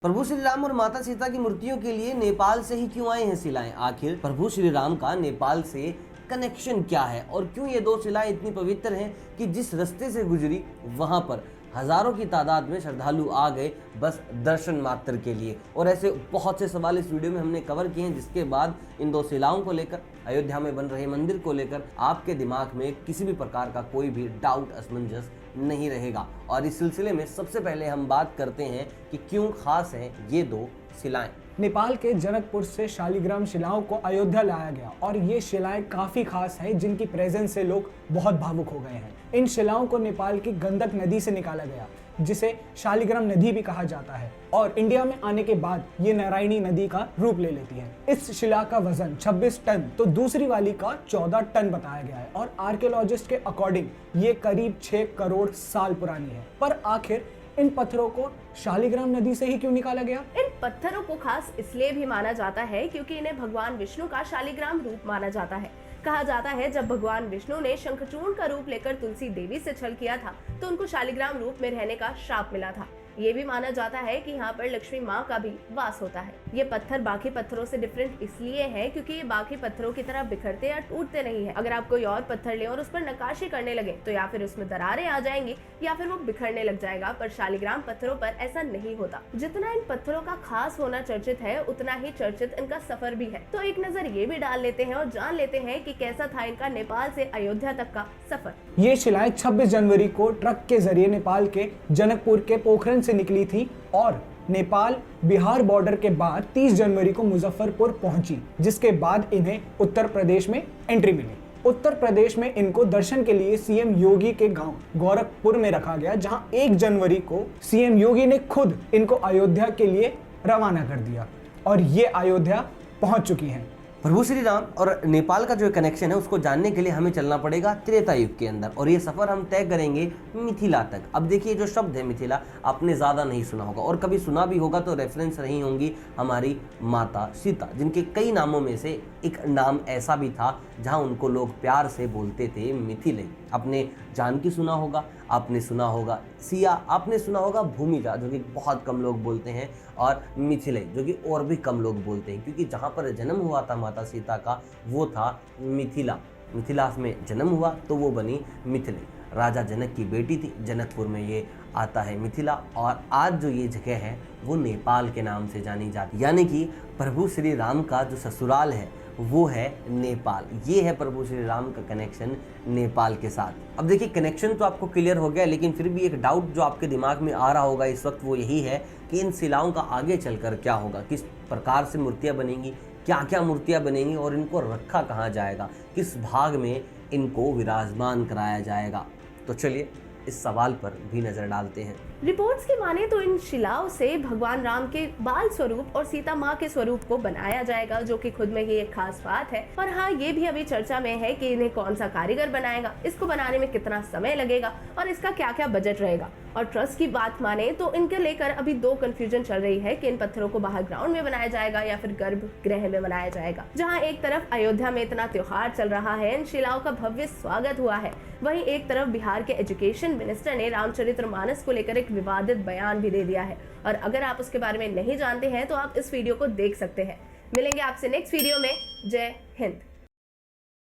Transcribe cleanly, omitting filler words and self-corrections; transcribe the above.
प्रभु श्री राम और माता सीता की मूर्तियों के लिए नेपाल से ही क्यों आए हैं शिलाएं? आखिर प्रभु श्री राम का नेपाल से कनेक्शन क्या है और क्यों ये दो शिलाएं इतनी पवित्र हैं कि जिस रास्ते से गुजरी वहां पर हजारों की तादाद में श्रद्धालु आ गए बस दर्शन मात्र के लिए। और ऐसे बहुत से सवाल इस वीडियो में हमने कवर किए हैं, जिसके बाद इन दो शिलाओं को लेकर, अयोध्या में बन रहे मंदिर को लेकर आपके दिमाग में किसी भी प्रकार का कोई भी डाउट, असमंजस नहीं रहेगा। और इस सिलसिले में सबसे पहले हम बात करते हैं कि क्यों खास हैं ये दो शिलाएं। नेपाल के जनकपुर से शालिग्राम शिलाओं को अयोध्या लाया गया और ये शिलाएं काफी खास है, जिनकी प्रेजेंस से लोग बहुत भावुक हो गए हैं। इन शिलाओं को नेपाल की गंडक नदी से निकाला गया, जिसे शालिग्राम नदी भी कहा जाता है, और इंडिया में आने के बाद ये नारायणी नदी का रूप ले लेती है। इस शिला का वजन 26 टन तो दूसरी वाली का 14 टन बताया गया है, और आर्कियोलॉजिस्ट के अकॉर्डिंग ये करीब 6 करोड़ साल पुरानी है। पर आखिर इन पत्थरों को शालिग्राम नदी से ही क्यों निकाला गया? इन पत्थरों को खास इसलिए भी माना जाता है क्योंकि इन्हें भगवान विष्णु का शालिग्राम रूप माना जाता है। कहा जाता है जब भगवान विष्णु ने शंखचूर्ण का रूप लेकर तुलसी देवी से छल किया था तो उनको शालिग्राम रूप में रहने का श्राप मिला था। ये भी माना जाता है कि यहाँ पर लक्ष्मी माँ का भी वास होता है। ये पत्थर बाकी पत्थरों से डिफरेंट इसलिए है क्योंकि ये बाकी पत्थरों की तरह बिखरते या टूटते नहीं है। अगर आप कोई और पत्थर ले और उस पर नक्काशी करने लगे तो या फिर उसमें दरारें आ जाएंगी या फिर वो बिखरने लग जाएगा, पर शालिग्राम पत्थरों पर ऐसा नहीं होता। जितना इन पत्थरों का खास होना चर्चित है, उतना ही चर्चित इनका सफर भी है। तो एक नजर ये भी डाल लेते हैं और जान लेते हैं कि कैसा था इनका नेपाल से अयोध्या तक का सफर। ये शिलाएं 26 जनवरी को ट्रक के जरिए नेपाल के जनकपुर के पोखरण से निकली थी और नेपाल बिहार बॉर्डर के बाद 30 जनवरी को मुजफ्फरपुर पहुंची, जिसके बाद इन्हें उत्तर प्रदेश में एंट्री मिली। उत्तर प्रदेश में इनको दर्शन के लिए सीएम योगी के गांव गोरखपुर में रखा गया, जहां 1 जनवरी को सीएम योगी ने खुद इनको अयोध्या के लिए रवाना कर दिया और ये अयोध्या पहुंच चुकी हैं। प्रभु श्री राम और नेपाल का जो कनेक्शन है उसको जानने के लिए हमें चलना पड़ेगा त्रेता युग के अंदर, और ये सफर हम तय करेंगे मिथिला तक। अब देखिए, जो शब्द है मिथिला आपने ज़्यादा नहीं सुना होगा, और कभी सुना भी होगा तो रेफरेंस रही होंगी हमारी माता सीता, जिनके कई नामों में से एक नाम ऐसा भी था जहाँ उनको लोग प्यार से बोलते थे मिथिले। आपने जानकी सुना होगा, आपने सुना होगा सिया, आपने सुना होगा भूमिजा, जो कि बहुत कम लोग बोलते हैं, और मिथिले जो कि और भी कम लोग बोलते हैं, क्योंकि जहाँ पर जन्म हुआ था माता सीता का वो था मिथिला। मिथिला में जन्म हुआ तो वो बनी मिथिले। राजा जनक की बेटी थी, जनकपुर में ये आता है मिथिला, और आज जो ये जगह है वो नेपाल के नाम से जानी जाती, यानी कि प्रभु श्री राम का जो ससुराल है वो है नेपाल। ये है प्रभु श्री राम का कनेक्शन नेपाल के साथ। अब देखिए, कनेक्शन तो आपको क्लियर हो गया, लेकिन फिर भी एक डाउट जो आपके दिमाग में आ रहा होगा इस वक्त वो यही है कि इन शिलाओं का आगे चलकर क्या होगा, किस प्रकार से मूर्तियां बनेंगी, क्या क्या मूर्तियां बनेंगी, और इनको रखा कहाँ जाएगा, किस भाग में इनको विराजमान कराया जाएगा। तो चलिए इस सवाल पर भी नजर डालते हैं। रिपोर्ट्स की माने तो इन शिलाओं से भगवान राम के बाल स्वरूप और सीता माँ के स्वरूप को बनाया जाएगा, जो कि खुद में ही एक खास बात है। और हाँ, ये भी अभी चर्चा में है कि इन्हें कौन सा कारीगर बनाएगा, इसको बनाने में कितना समय लगेगा और इसका क्या क्या बजट रहेगा। और ट्रस्ट की बात माने तो इनके लेकर अभी 2 कंफ्यूजन चल रही है कि इन पत्थरों को बाहर ग्राउंड में बनाया जाएगा या फिर गर्भगृह में बनाया जाएगा। जहाँ एक तरफ अयोध्या में इतना त्योहार चल रहा है, इन शिलाओं का भव्य स्वागत हुआ है, वहीं एक तरफ बिहार के एजुकेशन मिनिस्टर ने रामचरितमानस को लेकर एक विवादित बयान भी दे दिया है। और अगर आप उसके बारे में नहीं जानते हैं तो आप इस वीडियो को देख सकते हैं। मिलेंगे आपसे नेक्स्ट वीडियो में। जय हिंद।